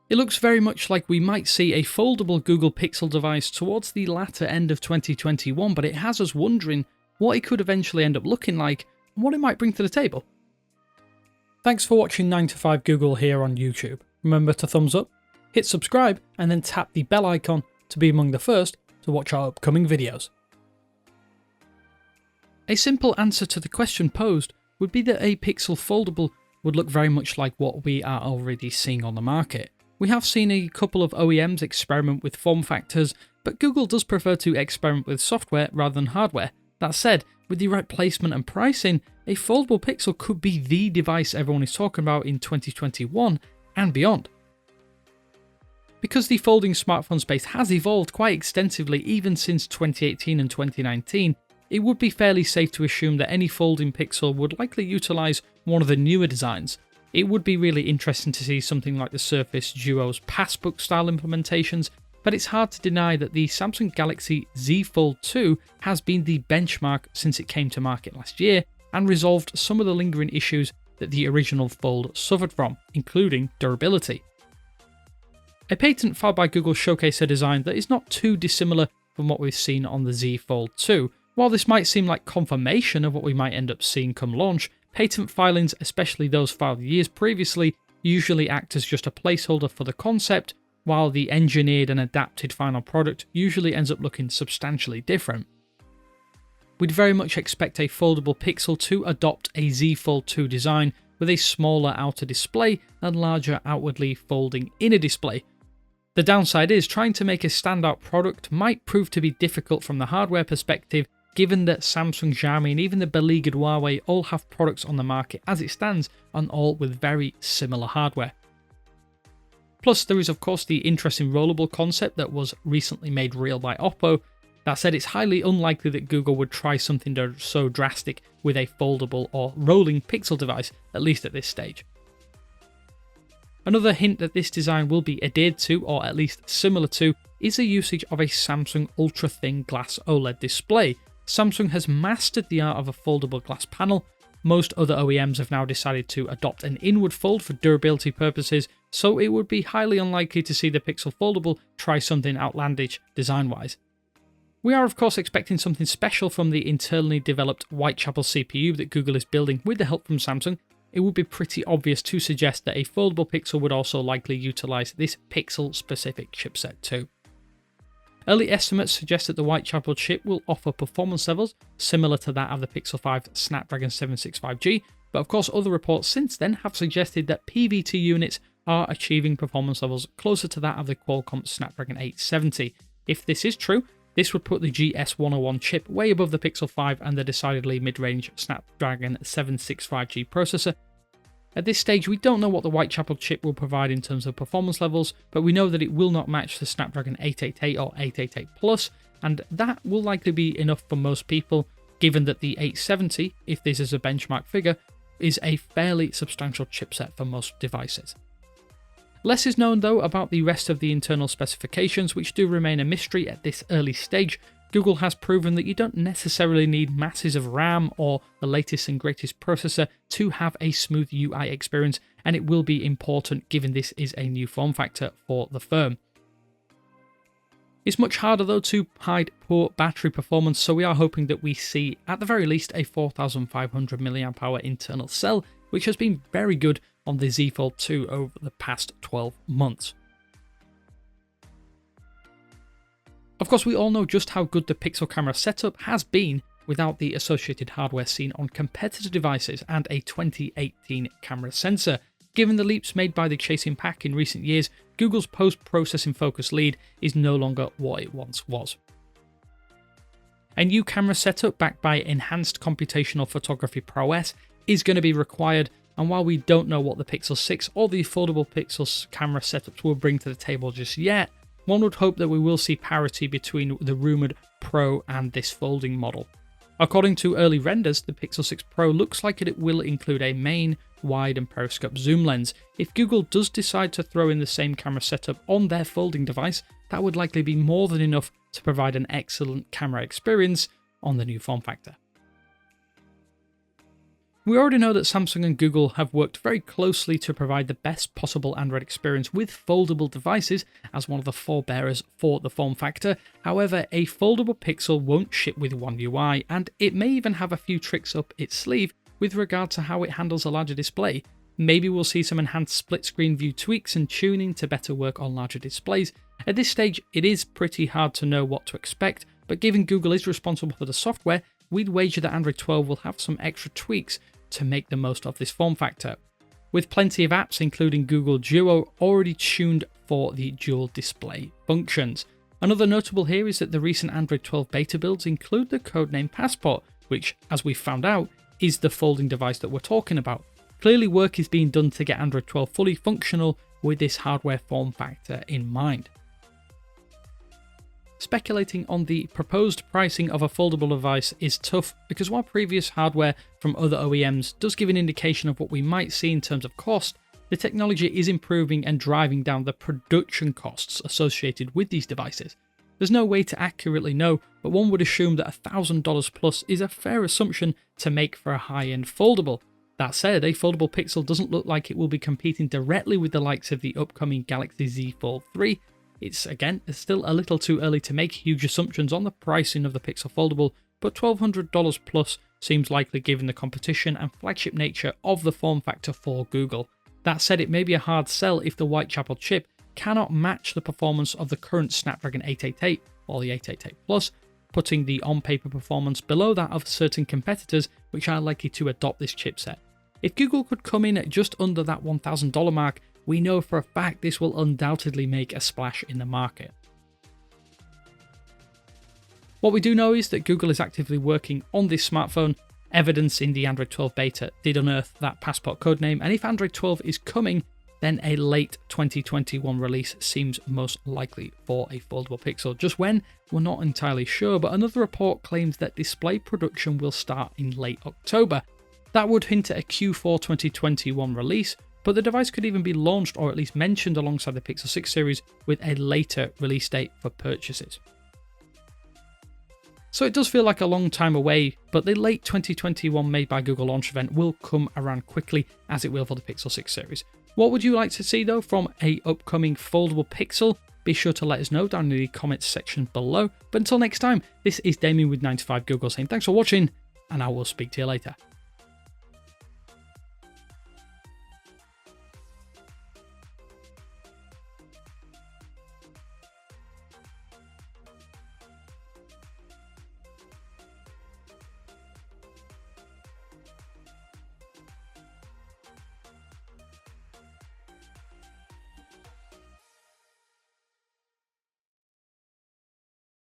It looks very much like we might see a foldable Google Pixel device towards the latter end of 2021, but it has us wondering what it could eventually end up looking like and what it might bring to the table. Thanks for watching 9 to 5 Google here on YouTube. Remember to thumbs up, hit subscribe, and then tap the bell icon to be among the first to watch our upcoming videos. A simple answer to the question posed would be that a Pixel Foldable would look very much like what we are already seeing on the market. We have seen a couple of OEMs experiment with form factors, but Google does prefer to experiment with software rather than hardware. That said, with the right placement and pricing, a foldable Pixel could be the device everyone is talking about in 2021 and beyond. Because the folding smartphone space has evolved quite extensively even since 2018 and 2019, it would be fairly safe to assume that any folding Pixel would likely utilise one of the newer designs. It would be really interesting to see something like the Surface Duo's Passbook style implementations, but it's hard to deny that the Samsung Galaxy Z Fold 2 has been the benchmark since it came to market last year and resolved some of the lingering issues that the original Fold suffered from, including durability. A patent filed by Google showcased a design that is not too dissimilar from what we've seen on the Z Fold 2. While this might seem like confirmation of what we might end up seeing come launch, patent filings, especially those filed years previously, usually act as just a placeholder for the concept, while the engineered and adapted final product usually ends up looking substantially different. We'd very much expect a foldable Pixel to adopt a Z Fold 2 design with a smaller outer display and larger outwardly folding inner display. The downside is trying to make a standout product might prove to be difficult from the hardware perspective, given that Samsung, Xiaomi and even the beleaguered Huawei all have products on the market as it stands and all with very similar hardware. Plus there is of course the interesting rollable concept that was recently made real by Oppo. That said, it's highly unlikely that Google would try something so drastic with a foldable or rolling Pixel device, at least at this stage. Another hint that this design will be adhered to, or at least similar to, is the usage of a Samsung ultra-thin glass OLED display. Samsung has mastered the art of a foldable glass panel. Most other OEMs have now decided to adopt an inward fold for durability purposes, so it would be highly unlikely to see the Pixel Foldable try something outlandish design-wise. We are of course expecting something special from the internally developed Whitechapel CPU that Google is building with the help from Samsung. It would be pretty obvious to suggest that a foldable Pixel would also likely utilise this Pixel-specific chipset too. Early estimates suggest that the Whitechapel chip will offer performance levels similar to that of the Pixel 5 Snapdragon 765G, but of course other reports since then have suggested that PVT units are achieving performance levels closer to that of the Qualcomm Snapdragon 870. If this is true, this would put the GS101 chip way above the Pixel 5 and the decidedly mid-range Snapdragon 765G processor. At this stage, we don't know what the Whitechapel chip will provide in terms of performance levels, but we know that it will not match the Snapdragon 888 or 888 Plus, and that will likely be enough for most people, given that the 870, if this is a benchmark figure, is a fairly substantial chipset for most devices. Less is known though about the rest of the internal specifications, which do remain a mystery at this early stage. Google has proven that you don't necessarily need masses of RAM or the latest and greatest processor to have a smooth UI experience, and it will be important given this is a new form factor for the firm. It's much harder though to hide poor battery performance, so we are hoping that we see at the very least a 4500 mAh internal cell, which has been very good on the Z Fold 2 over the past 12 months. Of course, we all know just how good the Pixel camera setup has been without the associated hardware seen on competitor devices and a 2018 camera sensor. Given the leaps made by the chasing pack in recent years, Google's post-processing focus lead is no longer what it once was. A new camera setup backed by enhanced computational photography prowess is going to be required, and while we don't know what the Pixel 6 or the foldable Pixel camera setups will bring to the table just yet, one would hope that we will see parity between the rumoured Pro and this folding model. According to early renders, the Pixel 6 Pro looks like it will include a main, wide and periscope zoom lens. If Google does decide to throw in the same camera setup on their folding device, that would likely be more than enough to provide an excellent camera experience on the new form factor. We already know that Samsung and Google have worked very closely to provide the best possible Android experience with foldable devices as one of the forebearers for the form factor. However, a foldable Pixel won't ship with One UI, and it may even have a few tricks up its sleeve with regard to how it handles a larger display. Maybe we'll see some enhanced split screen view tweaks and tuning to better work on larger displays. At this stage, it is pretty hard to know what to expect, but given Google is responsible for the software, we'd wager that Android 12 will have some extra tweaks to make the most of this form factor, with plenty of apps including Google Duo already tuned for the dual display functions. Another notable here is that the recent Android 12 beta builds include the codename Passport, which, as we found out, is the folding device that we're talking about. Clearly work is being done to get Android 12 fully functional with this hardware form factor in mind. Speculating on the proposed pricing of a foldable device is tough because while previous hardware from other OEMs does give an indication of what we might see in terms of cost, the technology is improving and driving down the production costs associated with these devices. There's no way to accurately know, but one would assume that $1,000 plus is a fair assumption to make for a high-end foldable. That said, a foldable Pixel doesn't look like it will be competing directly with the likes of the upcoming Galaxy Z Fold 3. It's still a little too early to make huge assumptions on the pricing of the Pixel Foldable, but $1,200 plus seems likely given the competition and flagship nature of the form factor for Google. That said, it may be a hard sell if the Whitechapel chip cannot match the performance of the current Snapdragon 888 or the 888 Plus, putting the on-paper performance below that of certain competitors which are likely to adopt this chipset. If Google could come in at just under that $1,000 mark, we know for a fact this will undoubtedly make a splash in the market. What we do know is that Google is actively working on this smartphone. Evidence in the Android 12 beta did unearth that Passport codename, and if Android 12 is coming, then a late 2021 release seems most likely for a foldable Pixel. Just when, we're not entirely sure, but another report claims that display production will start in late October. That would hint at a Q4 2021 release, but the device could even be launched or at least mentioned alongside the Pixel 6 series with a later release date for purchases. So it does feel like a long time away, but the late 2021 Made by Google launch event will come around quickly, as it will for the Pixel 6 series. What would you like to see though from a upcoming foldable Pixel? Be sure to let us know down in the comments section below. But until next time, this is Damien with 9to5Google saying thanks for watching, and I will speak to you later.